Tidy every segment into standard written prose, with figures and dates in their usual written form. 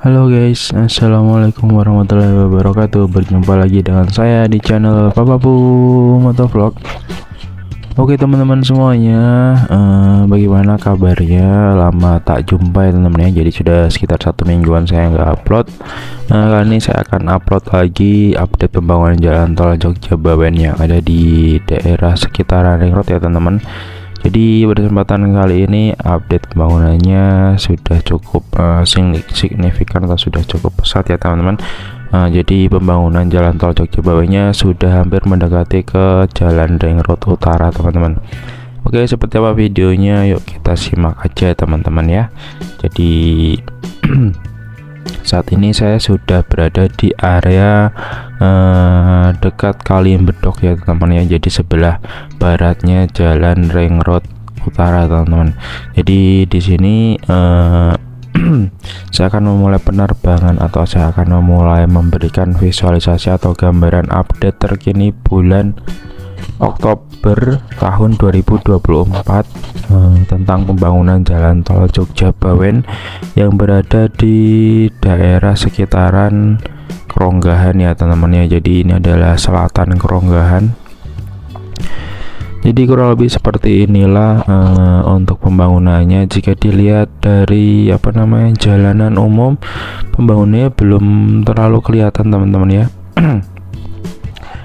Halo guys, assalamualaikum warahmatullahi wabarakatuh. Berjumpa lagi dengan saya di channel Papapu Motovlog. Oke teman-teman semuanya, bagaimana kabarnya? Lama tak jumpa ya teman-teman ya. Jadi sudah sekitar 1 mingguan saya nggak upload. Kali ini saya akan upload lagi update pembangunan jalan tol Jogja Bawen yang ada di daerah sekitaran Ring Road ya teman-teman. Jadi pada kesempatan kali ini update pembangunannya sudah cukup signifikan atau sudah cukup pesat ya teman-teman. Jadi pembangunan jalan tol Jogja Bawennya sudah hampir mendekati ke Jalan Ring Road Utara teman-teman. Oke, seperti apa videonya? Yuk kita simak aja teman-teman ya. Jadi saat ini saya sudah berada di area dekat Kalimbedok ya teman-teman ya. Jadi sebelah baratnya Jalan Ring Road Utara teman-teman. Jadi di sini saya akan memulai penerbangan atau saya akan memulai memberikan visualisasi atau gambaran update terkini bulan Oktober tahun 2024 tentang pembangunan jalan tol Jogja Bawen yang berada di daerah sekitaran Keronggahan ya teman-teman ya. Jadi ini adalah selatan Keronggahan. Jadi kurang lebih seperti inilah untuk pembangunannya. Jika dilihat dari jalanan umum, pembangunannya belum terlalu kelihatan teman-teman ya.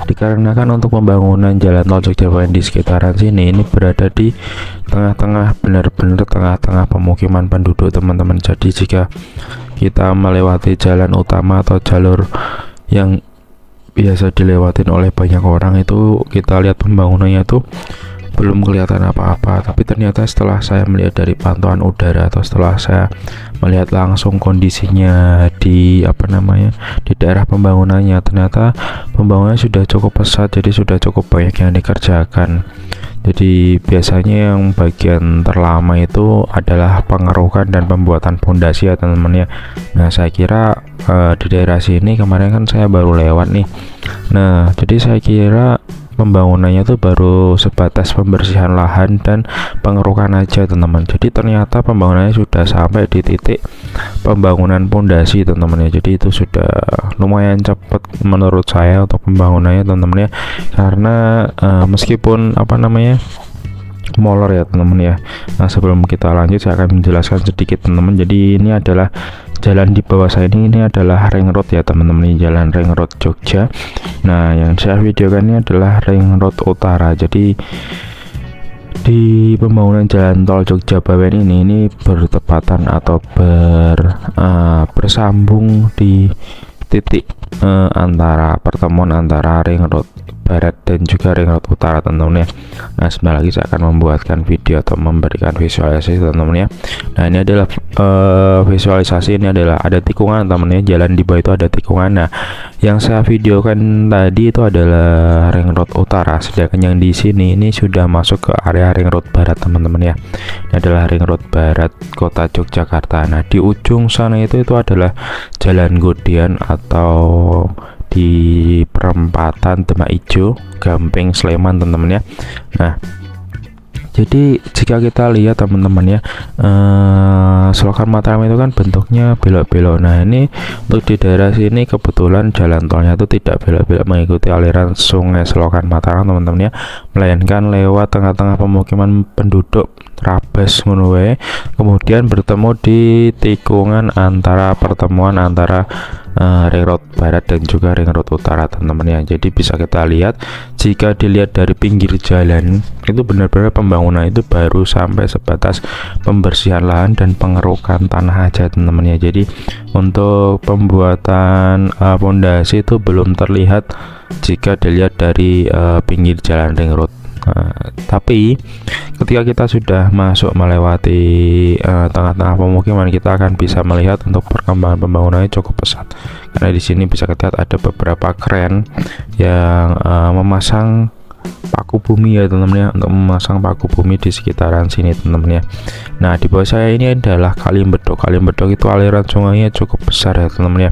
Dikarenakan untuk pembangunan jalan tol Jogja Bawen di sekitaran sini ini berada di tengah-tengah, benar-benar tengah-tengah pemukiman penduduk teman-teman. Jadi jika kita melewati jalan utama atau jalur yang biasa dilewatin oleh banyak orang, itu kita lihat pembangunannya tuh belum kelihatan apa-apa, tapi ternyata setelah saya melihat dari pantauan udara atau setelah saya melihat langsung kondisinya di di daerah pembangunannya, ternyata pembangunannya sudah cukup pesat, jadi sudah cukup banyak yang dikerjakan. Jadi biasanya yang bagian terlama itu adalah pengerukan dan pembuatan pondasi ya teman-teman ya. Nah saya kira di daerah sini kemarin kan saya baru lewat nih. Nah jadi saya kira pembangunannya itu baru sebatas pembersihan lahan dan pengerukan aja teman-teman. Jadi ternyata pembangunannya sudah sampai di titik pembangunan pondasi teman-teman ya. Jadi itu sudah lumayan cepat menurut saya untuk pembangunannya teman-teman ya, karena meskipun molor ya teman-teman ya. Nah sebelum kita lanjut saya akan menjelaskan sedikit teman-teman. Jadi ini adalah jalan di bawah saya ini adalah Ring Road ya teman-teman, ini Jalan Ring Road Jogja. Nah yang saya videokan ini adalah Ring Road Utara. Jadi di pembangunan jalan tol Jogja Bawen ini bertepatan atau bersambung di titik antara pertemuan antara Ring Road Barat dan juga Ring Road Utara teman-teman ya. Nah sebentar lagi saya akan membuatkan video atau memberikan visualisasi teman-teman ya. Nah ini adalah visualisasi, ini adalah ada tikungan teman-teman ya, jalan di bawah itu ada tikungan. Nah yang saya videokan tadi itu adalah Ring Road Utara, sedangkan yang di sini ini sudah masuk ke area Ring Road Barat teman-teman ya. Ini adalah Ring Road Barat Kota Yogyakarta. Nah di ujung sana itu adalah Jalan Godian atau di perempatan Demak Ijo, Gamping, Sleman teman-teman ya. Nah jadi jika kita lihat teman-teman ya, Selokan Mataram itu kan bentuknya belok-belok. Nah ini untuk di daerah sini kebetulan jalan tolnya itu tidak belok-belok mengikuti aliran sungai Selokan Mataram teman-teman ya, melainkan lewat tengah-tengah pemukiman penduduk Rabas Ngunuwe, kemudian bertemu di tikungan antara pertemuan antara Ring Road Barat dan juga Ring Road Utara teman-teman ya. Jadi bisa kita lihat, jika dilihat dari pinggir jalan itu benar-benar pembangunan itu baru sampai sebatas pembersihan lahan dan pengerukan tanah aja teman-teman ya. Jadi untuk pembuatan pondasi itu belum terlihat jika dilihat dari pinggir jalan Ring Road. Tapi ketika kita sudah masuk melewati tengah-tengah pemukiman, kita akan bisa melihat untuk perkembangan pembangunannya cukup pesat, karena di sini bisa kita lihat ada beberapa kren yang memasang paku bumi ya teman-teman ya, untuk memasang paku bumi di sekitaran sini teman-teman ya. Nah di bawah saya ini adalah Kalimbedok. Kalimbedok itu aliran sungainya cukup besar ya teman-teman ya.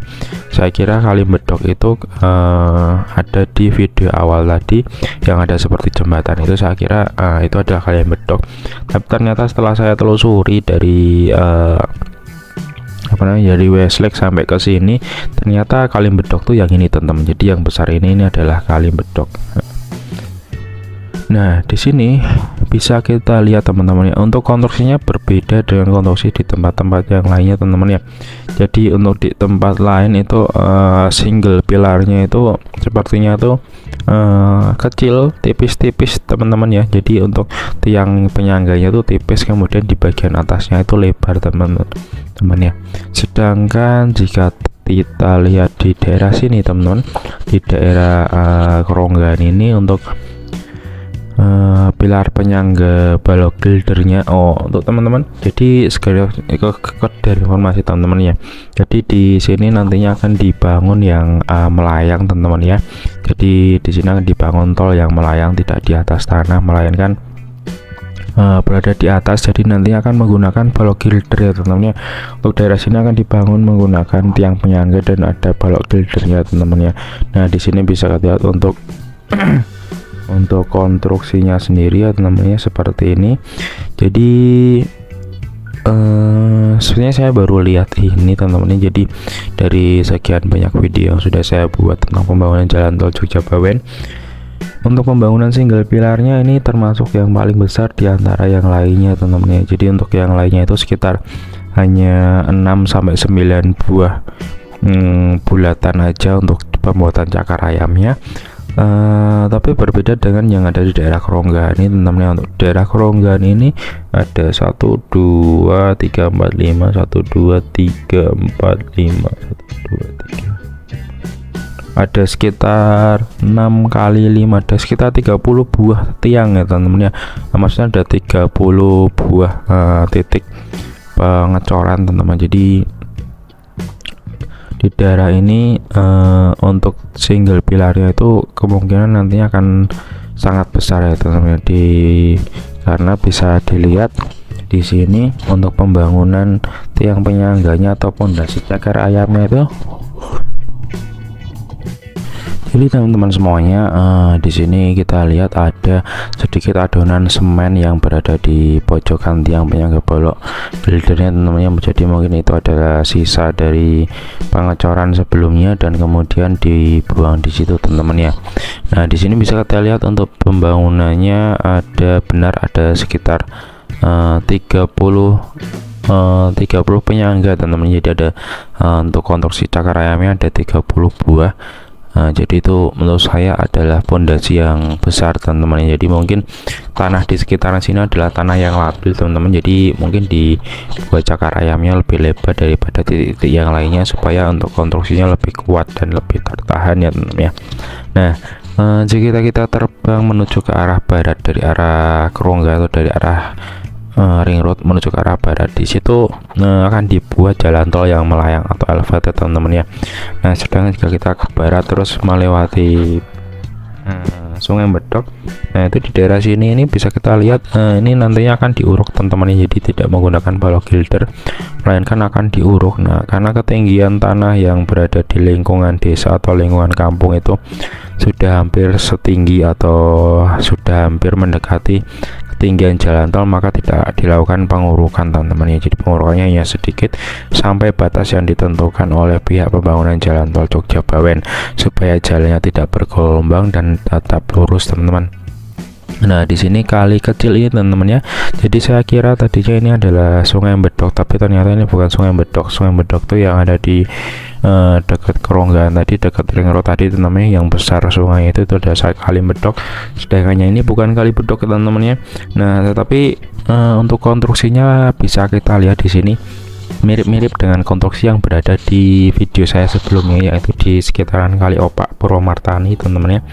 Saya kira Kalimbedok itu ada di video awal tadi yang ada seperti jembatan itu, saya kira itu adalah Kalimbedok. Tapi ternyata setelah saya telusuri dari apa namanya, dari Westlake sampai ke sini ternyata Kalimbedok tuh yang ini teman-teman. Jadi yang besar ini adalah Kalimbedok. Nah, di sini bisa kita lihat teman-teman ya, untuk konstruksinya berbeda dengan konstruksi di tempat-tempat yang lainnya teman-teman ya. Jadi untuk di tempat lain itu single pilarnya itu sepertinya tuh kecil, tipis-tipis teman-teman ya. Jadi untuk tiang penyangganya itu tipis, kemudian di bagian atasnya itu lebar teman-teman ya. Sedangkan jika kita lihat di daerah sini teman-teman, di daerah keronggan ini untuk pilar penyangga balok gildernya untuk teman-teman, jadi segera dari informasi teman-teman ya. Jadi di sini nantinya akan dibangun yang melayang teman-teman ya. Jadi di sini akan dibangun tol yang melayang, tidak di atas tanah melainkan berada di atas. Jadi nanti akan menggunakan balok gilder ya teman-teman ya. Untuk daerah sini akan dibangun menggunakan tiang penyangga dan ada balok gildernya teman-teman ya. Nah, di sini bisa kita lihat untuk untuk konstruksinya sendiri ya namanya seperti ini. Jadi sebenarnya saya baru lihat ini teman-teman. Jadi dari sekian banyak video yang sudah saya buat tentang pembangunan jalan tol Jogja Bawen, untuk pembangunan single pilarnya ini termasuk yang paling besar di antara yang lainnya teman-teman. Jadi untuk yang lainnya itu sekitar hanya 6-9 buah bulatan aja untuk pembuatan cakar ayamnya. Tapi berbeda dengan yang ada di daerah keronggan ini teman-teman. Untuk daerah keronggan ini ada 1 2 3 4 5 1 2 3 4 5 1 2 3, ada sekitar 6 kali 5, ada sekitar 30 buah tiang ya teman-teman ya. Maksudnya ada 30 buah titik pengecoran teman-teman. Jadi di daerah ini untuk single pilarnya itu kemungkinan nantinya akan sangat besar ya teman-teman. Karena bisa dilihat di sini untuk pembangunan tiang penyangganya atau pondasi cakar ayamnya itu. Jadi teman-teman semuanya, di sini kita lihat ada sedikit adonan semen yang berada di pojokan tiang penyangga balok gildernya teman-teman. Jadi mungkin itu adalah sisa dari pengecoran sebelumnya dan kemudian dibuang di situ teman-teman ya. Nah, di sini bisa kita lihat untuk pembangunannya ada sekitar 30 penyangga teman-teman. Jadi ada untuk konstruksi cakar ayamnya ada 30 buah. Jadi itu menurut saya adalah pondasi yang besar teman-teman. Jadi mungkin tanah di sekitaran sini adalah tanah yang labil teman-teman. Jadi mungkin di buat cakar ayamnya lebih lebar daripada titik-titik yang lainnya supaya untuk konstruksinya lebih kuat dan lebih tertahan ya teman-teman ya. Nah, jika kita terbang menuju ke arah barat dari arah kerongga atau dari arah ring road menuju ke arah barat, di situ akan dibuat jalan tol yang melayang atau elevated teman-teman ya. Nah, sedangkan jika kita ke barat terus melewati Sungai Bedok, nah itu di daerah sini ini bisa kita lihat ini nantinya akan diuruk teman-teman ya. Jadi tidak menggunakan balok gilder melainkan akan diuruk. Nah, karena ketinggian tanah yang berada di lingkungan desa atau lingkungan kampung itu sudah hampir setinggi atau sudah hampir mendekati ketinggian jalan tol, maka tidak dilakukan pengurukan teman-teman ya. Jadi pengurukannya hanya sedikit sampai batas yang ditentukan oleh pihak pembangunan jalan tol Jogja Bawen supaya jalannya tidak bergelombang dan tetap lurus teman-teman. Nah, di sini kali kecil ini teman-teman ya. Jadi saya kira tadinya ini adalah Sungai Bedok, tapi ternyata ini bukan Sungai Bedok. Sungai Bedok tuh yang ada di dekat keronggan tadi, dekat ring road tadi teman-teman. Yang besar sungai itu ada Kalimbedok. Sedangkan ini bukan Kalimbedok teman-teman ya. Nah, tetapi untuk konstruksinya bisa kita lihat di sini mirip-mirip dengan konstruksi yang berada di video saya sebelumnya, yaitu di sekitaran Kali Opak Purwomartani teman-teman ya.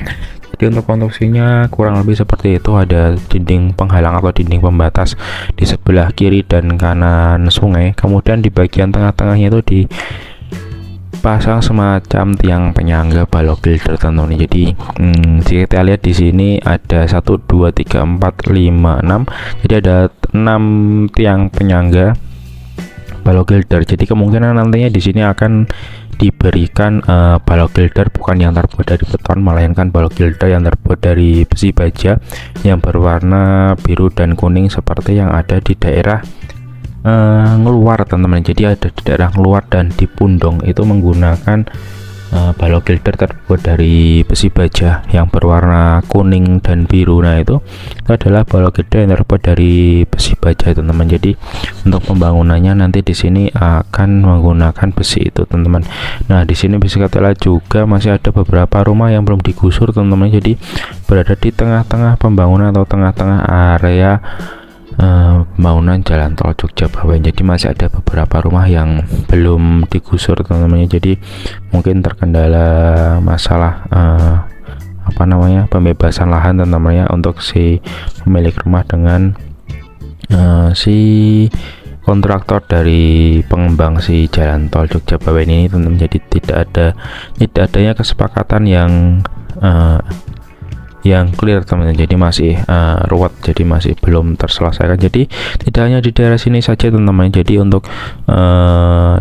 Jadi untuk konstruksinya kurang lebih seperti itu. Ada dinding penghalang atau dinding pembatas di sebelah kiri dan kanan sungai. Kemudian di bagian tengah-tengahnya itu dipasang semacam tiang penyangga balok gilder teman-teman. Jadi jika kita lihat di sini ada 1 2 3 4 5 6. Jadi ada 6 tiang penyangga balok gilder. Jadi kemungkinan nantinya di sini akan diberikan balok gilder bukan yang terbuat dari beton, melainkan balok gilder yang terbuat dari besi baja yang berwarna biru dan kuning seperti yang ada di daerah ngeluar teman-teman. Jadi ada di daerah ngeluar dan di pundong itu menggunakan balok gilder terbuat dari besi baja yang berwarna kuning dan biru. Nah itu adalah balok gilder yang terbuat dari besi baja teman-teman. Jadi untuk pembangunannya nanti di sini akan menggunakan besi itu teman-teman. Nah di sini bisa kita lihat juga masih ada beberapa rumah yang belum digusur teman-teman. Jadi berada di tengah-tengah pembangunan atau tengah-tengah area pembangunan jalan tol Jogja Bawen. Jadi masih ada beberapa rumah yang belum digusur teman-teman. Jadi mungkin terkendala masalah pembebasan lahan teman-teman ya, untuk si pemilik rumah dengan si kontraktor dari pengembang si jalan tol Jogja Bawen ini teman-teman. Jadi tidak adanya kesepakatan yang clear teman-teman. Jadi masih ruwet, jadi masih belum terselesaikan. Jadi tidak hanya di daerah sini saja teman-teman. Jadi untuk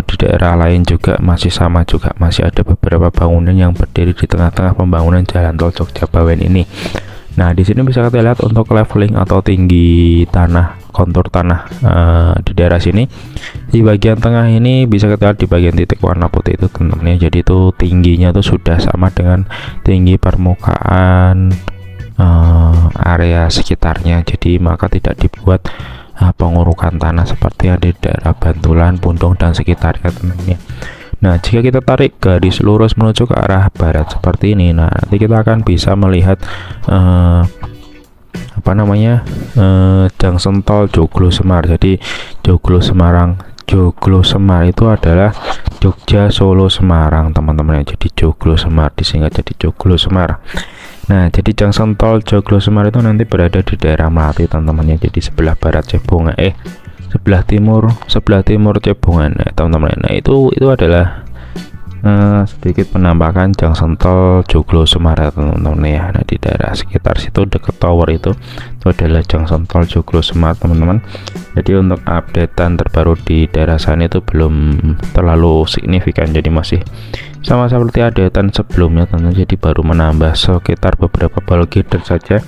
di daerah lain juga masih sama juga, masih ada beberapa bangunan yang berdiri di tengah-tengah pembangunan jalan tol Jogja Bawen ini. Nah di sini bisa kita lihat untuk leveling atau tinggi tanah, kontur tanah di daerah sini. Di bagian tengah ini bisa kita lihat di bagian titik warna putih itu teman-teman ya. Jadi itu tingginya itu sudah sama dengan tinggi permukaan area sekitarnya. Jadi maka tidak dibuat pengurukan tanah seperti yang di daerah Bantulan, Pundong dan sekitarnya teman-teman ya. Nah jika kita tarik garis lurus menuju ke arah barat seperti ini, nah nanti kita akan bisa melihat Junction tol Joglo Semar. Jadi Joglo Semar itu adalah Jogja Solo Semarang teman-teman ya. Jadi Joglo Semar disingkat jadi Joglo Semar. Nah jadi junction tol Joglo Semar itu nanti berada di daerah Melati teman-teman ya. Jadi sebelah barat Cebongan, sebelah timur Cebongan ya teman-teman. Nah itu adalah sedikit penampakan junction tol Joglo Semar ya teman-teman ya. Nah di daerah sekitar situ dekat tower itu adalah junction tol Joglo Semar teman-teman. Jadi untuk updatean terbaru di daerah sana itu belum terlalu signifikan, jadi masih sama seperti updatean sebelumnya teman-teman. Jadi baru menambah sekitar beberapa balok gilder saja.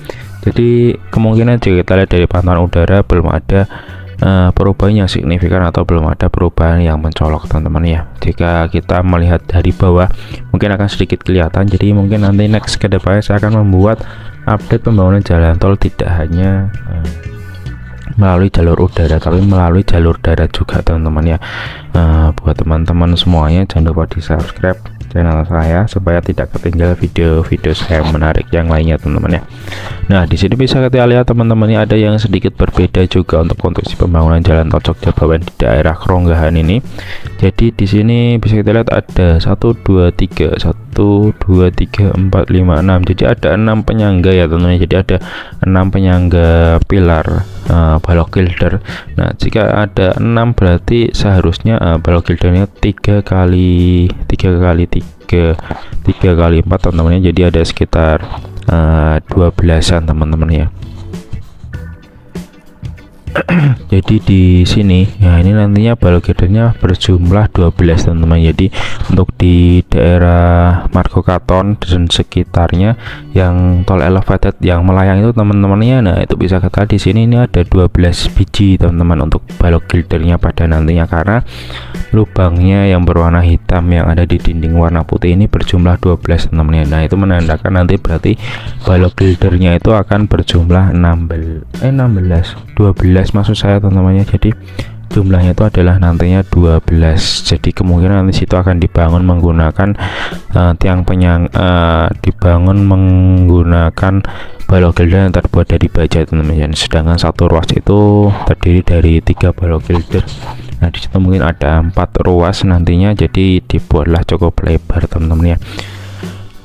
Jadi kemungkinan jika kita lihat dari pantauan udara belum ada perubahan yang signifikan atau belum ada perubahan yang mencolok teman-teman ya. Jika kita melihat dari bawah mungkin akan sedikit kelihatan. Jadi mungkin nanti next ke depannya saya akan membuat update pembangunan jalan tol tidak hanya melalui jalur udara tapi melalui jalur darat juga teman-teman ya. Buat teman-teman semuanya jangan lupa di subscribe channel saya supaya tidak ketinggalan video-video saya menarik yang lainnya teman-teman ya. Nah di sini bisa kita lihat teman-teman ya, ada yang sedikit berbeda juga untuk konstruksi pembangunan jalan tol Jogja Bawen di daerah Keronggahan ini. Jadi di sini bisa kita lihat ada 1 2 3 4 5 6. Jadi ada 6 penyangga ya teman-teman. Jadi ada 6 penyangga pilar balok gilder. Nah jika ada 6 berarti seharusnya balok gildernya 3 kali 4 teman-teman. Jadi ada sekitar 12-an teman-teman ya. Jadi di sini ya ini nantinya balok gildernya berjumlah 12 teman-teman. Jadi untuk di daerah Margo Katon dan sekitarnya yang tol elevated yang melayang itu teman-temannya, nah itu bisa kita di sini ini ada 12 biji teman-teman untuk balok gildernya pada nantinya, karena lubangnya yang berwarna hitam yang ada di dinding warna putih ini berjumlah 12 teman-teman. Nah itu menandakan nanti berarti balok gildernya itu akan berjumlah 12 maksud saya teman-teman. Jadi jumlahnya itu adalah nantinya 12. Jadi kemungkinan nanti situ akan dibangun menggunakan dibangun menggunakan balok gilder yang terbuat dari baja teman-teman. Sedangkan satu ruas itu terdiri dari 3 balok gilder. Nah di situ mungkin ada 4 ruas nantinya, jadi dibuatlah cukup lebar teman-teman ya.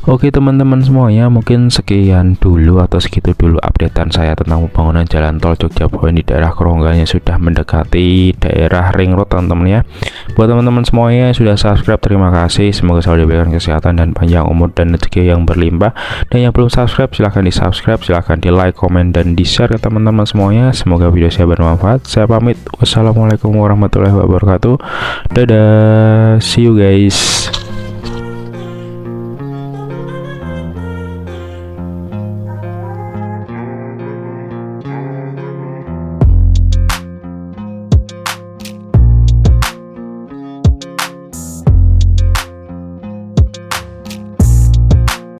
Oke teman-teman semuanya, mungkin sekian dulu atau segitu dulu updatean saya tentang pembangunan jalan tol Jogja Bawen di daerah Keronggahan yang sudah mendekati daerah Ring Road teman-teman ya. Buat teman-teman semuanya yang sudah subscribe, terima kasih. Semoga selalu diberikan kesehatan dan panjang umur dan rezeki yang berlimpah. Dan yang belum subscribe silahkan di subscribe, silahkan di like, komen, dan di share ke teman-teman semuanya. Semoga video saya bermanfaat. Saya pamit. Wassalamualaikum warahmatullahi wabarakatuh. Dadah, see you guys.